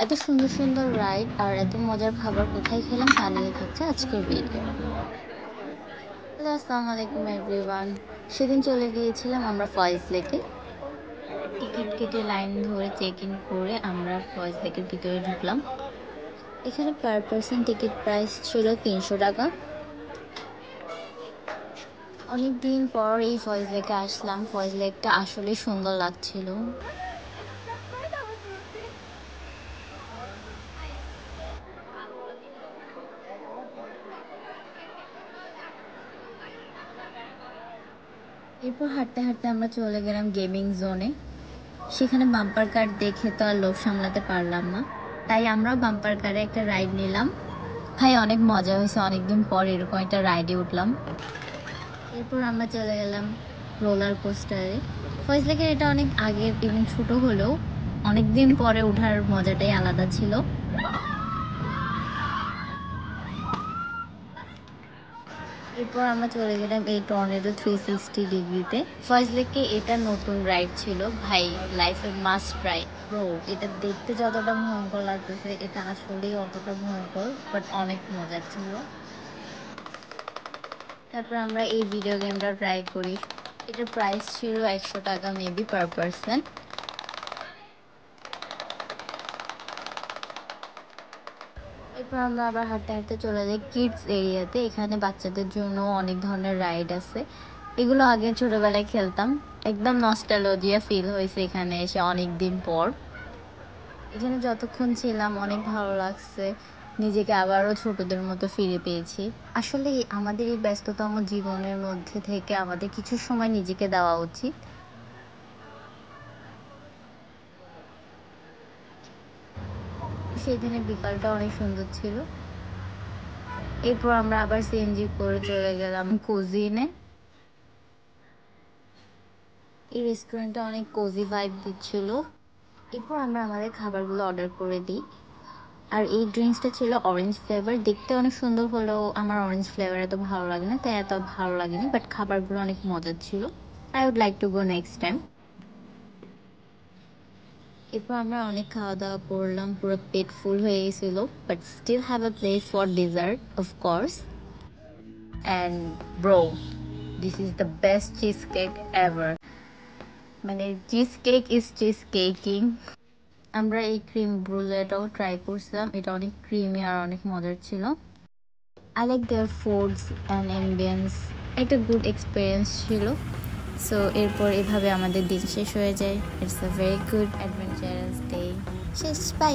এত সুন্দর সুন্দর রাইড আর এত মজার খাবার কোথায় খেলাম তা নিয়ে থাকছে আজকের ভিডিও। হ্যালো, আসসালামু আলাইকুম এভরিওয়ান। সেদিন চলে গিয়েছিলাম আমরা ফয়েজ লেকে। টিকিট কেটে লাইন ধরে চেক ইন করে আমরা ফয়েজ লেকের ভিতরে ঢুকলাম। এখানে পার পারসন টিকিট প্রাইস ছিল 300 টাকা। অনেক দিন পর এই ফয়েজ লেকে আসলাম। ফয়েজ লেকটা আসলে সুন্দর লাগছিল। এরপর হাঁটতে হাঁটতে আমরা চলে গেলাম গেমিং জোনে। সেখানে বাম্পার কার দেখে তো আর লোভ সামলাতে পারলাম না, তাই আমরাও বাম্পার কারে একটা রাইড নিলাম। ভাই অনেক মজা হয়েছে, অনেকদিন পর এরকম একটা রাইডে উঠলাম। এরপর আমরা চলে গেলাম রোলার কোস্টারে। ফয়েজ লেকের এটা অনেক আগের এবং ছোট হলেও অনেকদিন পরে ওঠার মজাটাই আলাদা ছিল। এরপর আমরা চলে গেলাম এই টর্নেডো 360 ডিগ্রিতে। ফার্স্ট লেকে এটা নতুন রাইড ছিল, ভাই লাইফে মাস্ট ট্রাই। ব্রো, এটা দেখতে যতটা ভয়ঙ্কর লাগতেছে এটা আসলেই অতটা ভয়ঙ্কর, বাট অনেক মজার ছিল। তারপর আমরা এই ভিডিও গেমটা ট্রাই করি। এটার প্রাইস ছিল 100 টাকা মেবি পার পারসন। এরপর আমরা আবার হাঁটতে হাঁটতে চলে যাই কিডস এরিয়াতে। এখানে বাচ্চাদের জন্য অনেক ধরনের রাইড আছে। এগুলো আগে ছোটবেলায় খেলতাম, একদম নস্টালজিয়া ফিল হয়েছে এখানে এসে অনেক দিন পর। এখানে যতক্ষণ ছিলাম অনেক ভালো লাগছে, নিজেকে আবারও ছোটদের মতো ফিরে পেয়েছি। আসলে আমাদের এই ব্যস্ততম জীবনের মধ্যে থেকে আমাদের কিছু সময় নিজেকে দেওয়া উচিত। সেই দিনের বিকালটা অনেক সুন্দর ছিল। এরপর আমরা আবার সিএনজি করে চলে গেলাম কুজিনে। এই রেস্টুরেন্টটা অনেক কোজি ভাইব দিচ্ছিল। এরপর আমরা আমাদের খাবারগুলো অর্ডার করে দিই। আর এই ড্রিঙ্কসটা ছিল অরেঞ্জ ফ্লেভার। দেখতে অনেক সুন্দর হলেও আমার অরেঞ্জ ফ্লেভার এত ভালো লাগে না, তাই এত ভালো লাগেনি, বাট খাবারগুলো অনেক মজার ছিল। I would like to go next time. এরপর আমরা অনেক খাওয়া দাওয়া করলাম, পুরো পেট ফুল হয়ে গেছিলো, but still have a place for dessert of course. And bro, this is the best cheese cake ever. মানে cheese cake is cheese caking. আমরা এই ক্রিম ব্রুলেটাও ট্রাই করছিলাম, এটা অনেক ক্রিমি আর অনেক মজার ছিল। I like their foods and ambience, একটা গুড এক্সপিরিয়েন্স ছিল। সো এরপর এভাবে আমাদের দিন শেষ হয়ে যায়। It's a very good adventurous day. শেষ, বাই।